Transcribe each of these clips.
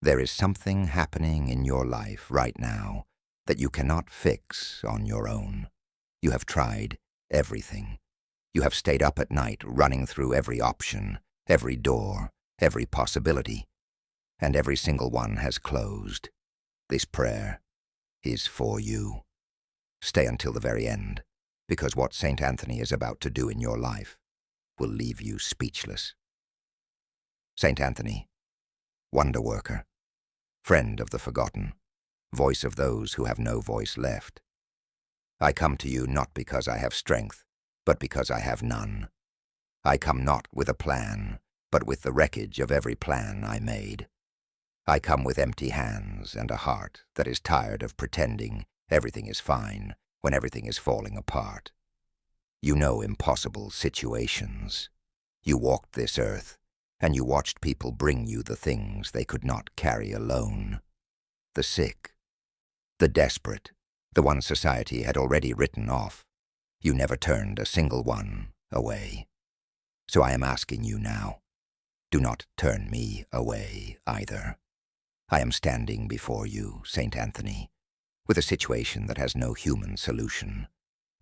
There is something happening in your life right now that you cannot fix on your own. You have tried everything. You have stayed up at night running through every option, every door, every possibility, and every single one has closed. This prayer is for you. Stay until the very end, because what St. Anthony is about to do in your life will leave you speechless. St. Anthony, wonder worker, friend of the forgotten, voice of those who have no voice left. I come to you not because I have strength, but because I have none. I come not with a plan, but with the wreckage of every plan I made. I come with empty hands and a heart that is tired of pretending everything is fine when everything is falling apart. You know impossible situations. You walked this earth, and you watched people bring you the things they could not carry alone. The sick, the desperate, the one society had already written off. You never turned a single one away. So I am asking you now, do not turn me away either. I am standing before you, St. Anthony, with a situation that has no human solution.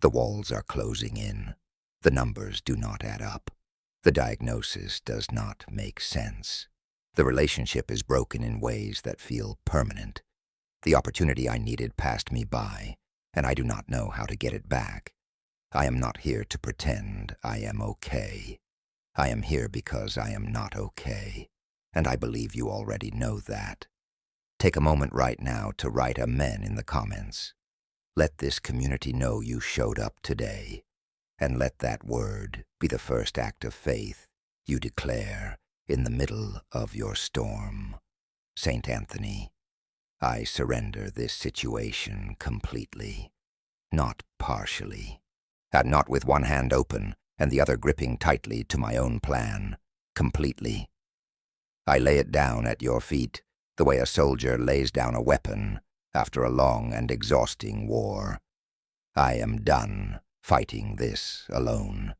The walls are closing in. The numbers do not add up. The diagnosis does not make sense. The relationship is broken in ways that feel permanent. The opportunity I needed passed me by, and I do not know how to get it back. I am not here to pretend I am okay. I am here because I am not okay, and I believe you already know that. Take a moment right now to write amen in the comments. Let this community know you showed up today, and let that word be the first act of faith you declare in the middle of your storm. St. Anthony, I surrender this situation completely, not partially, and not with one hand open and the other gripping tightly to my own plan, completely. I lay it down at your feet the way a soldier lays down a weapon after a long and exhausting war. I am done fighting this alone.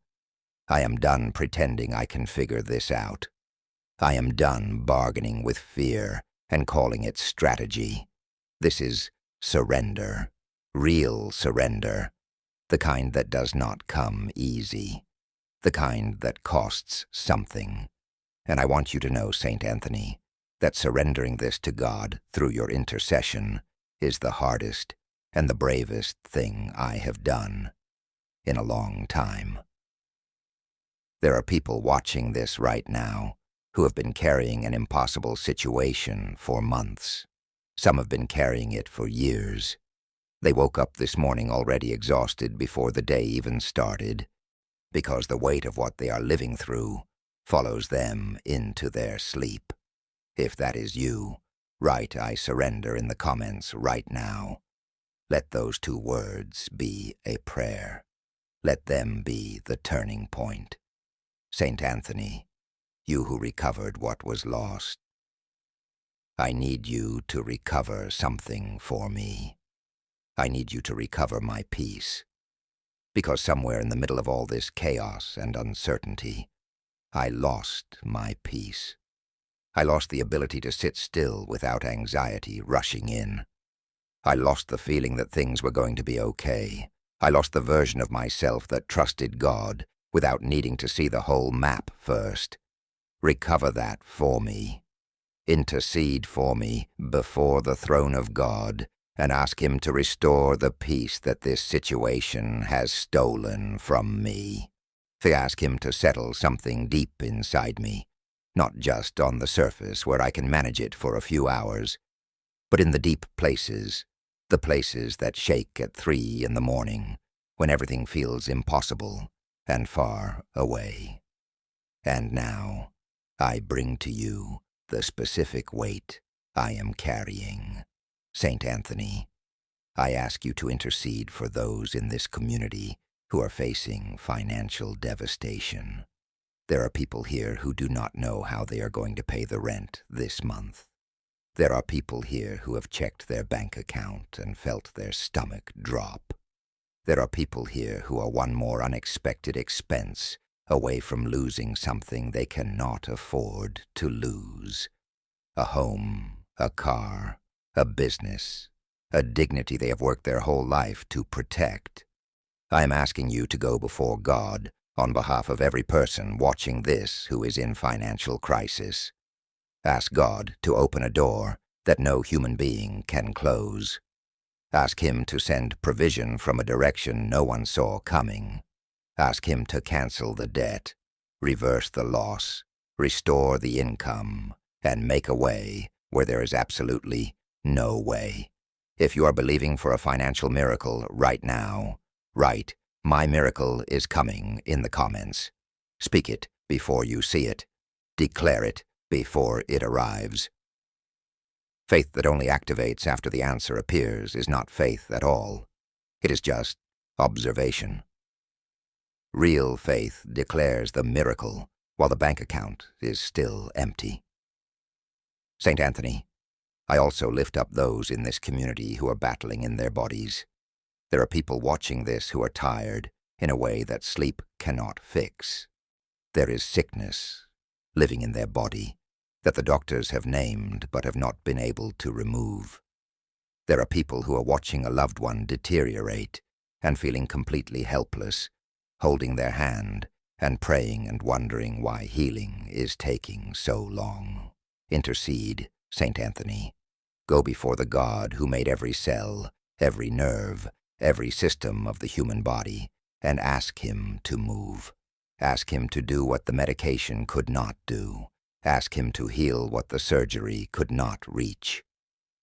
I am done pretending I can figure this out. I am done bargaining with fear and calling it strategy. This is surrender, real surrender, the kind that does not come easy, the kind that costs something. And I want you to know, St. Anthony, that surrendering this to God through your intercession is the hardest and the bravest thing I have done in a long time. There are people watching this right now who have been carrying an impossible situation for months. Some have been carrying it for years. They woke up this morning already exhausted before the day even started, because the weight of what they are living through follows them into their sleep. If that is you, write I surrender in the comments right now. Let those two words be a prayer. Let them be the turning point. St. Anthony, you who recovered what was lost, I need you to recover something for me. I need you to recover my peace, because somewhere in the middle of all this chaos and uncertainty, I lost my peace. I lost the ability to sit still without anxiety rushing in. I lost the feeling that things were going to be okay. I lost the version of myself that trusted God without needing to see the whole map first. Recover that for me. Intercede for me before the throne of God and ask Him to restore the peace that this situation has stolen from me. Ask Him to settle something deep inside me, not just on the surface where I can manage it for a few hours, but in the deep places, the places that shake at 3 in the morning when everything feels impossible and far away. And now, I bring to you the specific weight I am carrying. St. Anthony, I ask you to intercede for those in this community who are facing financial devastation. There are people here who do not know how they are going to pay the rent this month. There are people here who have checked their bank account and felt their stomach drop. There are people here who are one more unexpected expense away from losing something they cannot afford to lose. A home, a car, a business, a dignity they have worked their whole life to protect. I am asking you to go before God on behalf of every person watching this who is in financial crisis. Ask God to open a door that no human being can close. Ask Him to send provision from a direction no one saw coming. Ask Him to cancel the debt, reverse the loss, restore the income, and make a way where there is absolutely no way. If you are believing for a financial miracle right now, write, "My miracle is coming," in the comments. Speak it before you see it. Declare it before it arrives. Faith that only activates after the answer appears is not faith at all. It is just observation. Real faith declares the miracle while the bank account is still empty. St. Anthony, I also lift up those in this community who are battling in their bodies. There are people watching this who are tired in a way that sleep cannot fix. There is sickness living in their body that the doctors have named but have not been able to remove. There are people who are watching a loved one deteriorate and feeling completely helpless, holding their hand and praying and wondering why healing is taking so long. Intercede, St. Anthony. Go before the God who made every cell, every nerve, every system of the human body, and ask Him to move. Ask Him to do what the medication could not do. Ask Him to heal what the surgery could not reach.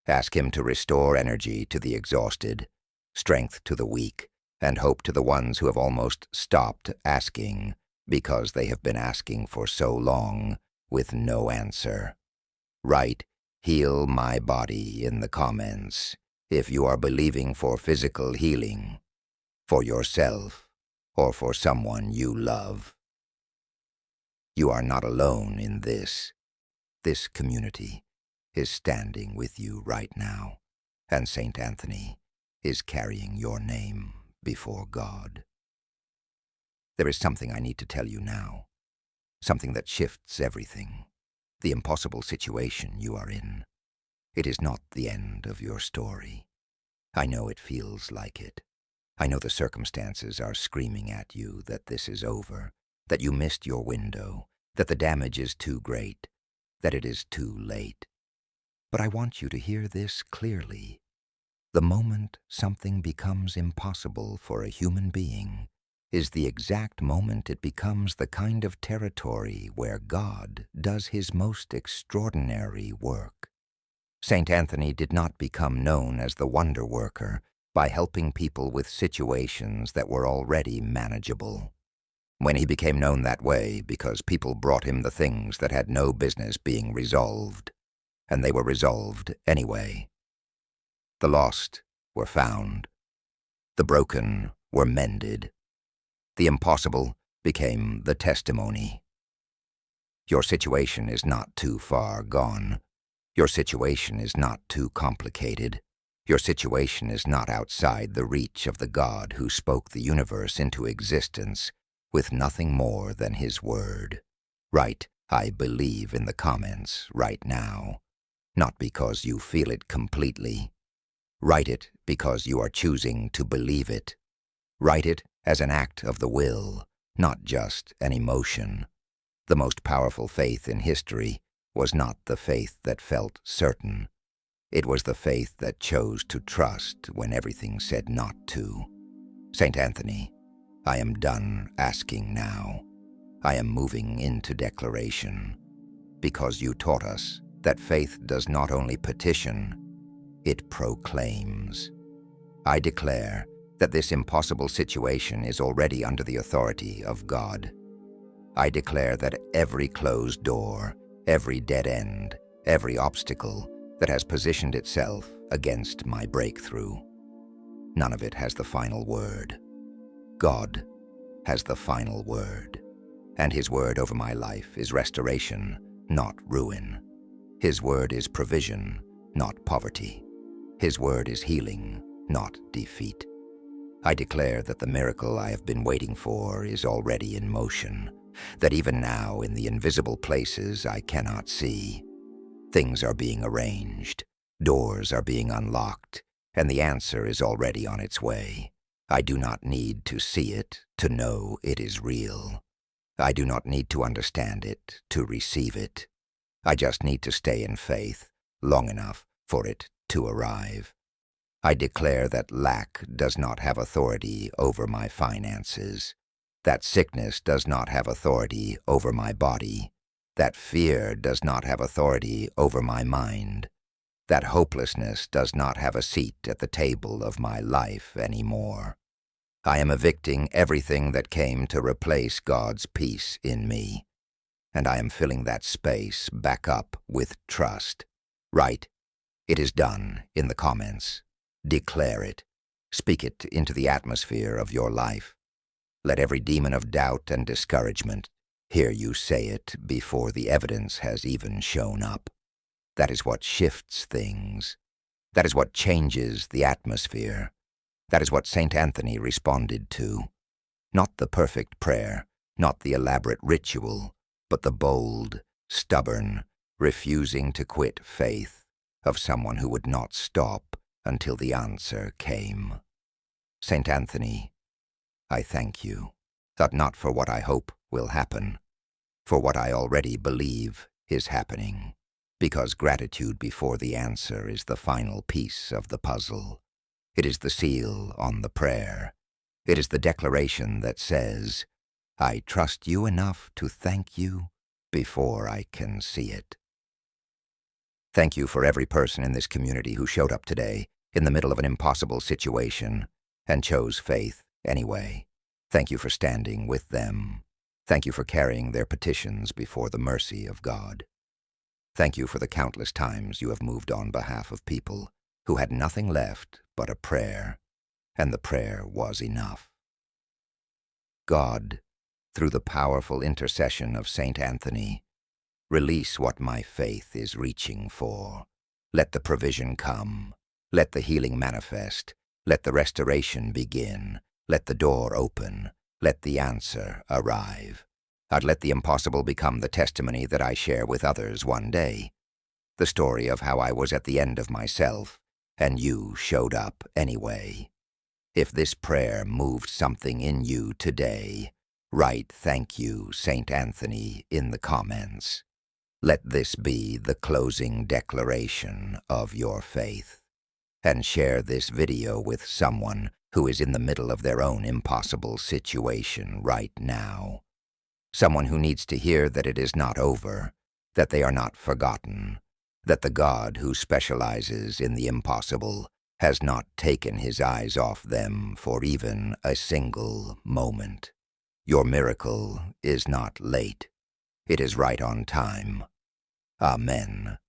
Ask Him to restore energy to the exhausted, strength to the weak, and hope to the ones who have almost stopped asking because they have been asking for so long with no answer. Write, "Heal my body," in the comments if you are believing for physical healing, for yourself, or for someone you love. You are not alone in this. This community is standing with you right now, and St. Anthony is carrying your name before God. There is something I need to tell you now, something that shifts everything, the impossible situation you are in. It is not the end of your story. I know it feels like it. I know the circumstances are screaming at you that this is over, that you missed your window, that the damage is too great, that it is too late. But I want you to hear this clearly. The moment something becomes impossible for a human being is the exact moment it becomes the kind of territory where God does His most extraordinary work. St. Anthony did not become known as the wonder worker by helping people with situations that were already manageable. When he became known that way because people brought him the things that had no business being resolved, and they were resolved anyway. The lost were found. The broken were mended. The impossible became the testimony. Your situation is not too far gone. Your situation is not too complicated. Your situation is not outside the reach of the God who spoke the universe into existence with nothing more than His word. Write, "I believe," in the comments right now, not because you feel it completely. Write it because you are choosing to believe it. Write it as an act of the will, not just an emotion. The most powerful faith in history was not the faith that felt certain. It was the faith that chose to trust when everything said not to. St. Anthony, I am done asking now. I am moving into declaration, because you taught us that faith does not only petition, it proclaims. I declare that this impossible situation is already under the authority of God. I declare that every closed door, every dead end, every obstacle that has positioned itself against my breakthrough, none of it has the final word. God has the final word, and His word over my life is restoration, not ruin. His word is provision, not poverty. His word is healing, not defeat. I declare that the miracle I have been waiting for is already in motion, that even now in the invisible places I cannot see, Things are being arranged. Doors are being unlocked, and the answer is already on its way. I do not need to see it to know it is real. I do not need to understand it to receive it. I just need to stay in faith long enough for it to arrive. I declare that lack does not have authority over my finances, that sickness does not have authority over my body, that fear does not have authority over my mind, that hopelessness does not have a seat at the table of my life anymore. I am evicting everything that came to replace God's peace in me, and I am filling that space back up with trust. Write, "It is done," in the comments. Declare it. Speak it into the atmosphere of your life. Let every demon of doubt and discouragement hear you say it before the evidence has even shown up. That is what shifts things. That is what changes the atmosphere. That is what St. Anthony responded to. Not the perfect prayer, not the elaborate ritual, but the bold, stubborn, refusing to quit faith of someone who would not stop until the answer came. St. Anthony, I thank you, but not for what I hope will happen, for what I already believe is happening, because gratitude before the answer is the final piece of the puzzle. It is the seal on the prayer. It is the declaration that says, I trust you enough to thank you before I can see it. Thank you for every person in this community who showed up today in the middle of an impossible situation and chose faith anyway. Thank you for standing with them. Thank you for carrying their petitions before the mercy of God. Thank you for the countless times you have moved on behalf of people who had nothing left but a prayer, and the prayer was enough. God, through the powerful intercession of St. Anthony, release what my faith is reaching for. Let the provision come. Let the healing manifest. Let the restoration begin. Let the door open. Let the answer arrive. I'd let the impossible become the testimony that I share with others one day. The story of how I was at the end of myself, and you showed up anyway. If this prayer moved something in you today, write "Thank you, St. Anthony" in the comments. Let this be the closing declaration of your faith. And share this video with someone who is in the middle of their own impossible situation right now. Someone who needs to hear that it is not over, that they are not forgotten, that the God who specializes in the impossible has not taken his eyes off them for even a single moment. Your miracle is not late. It is right on time. Amen.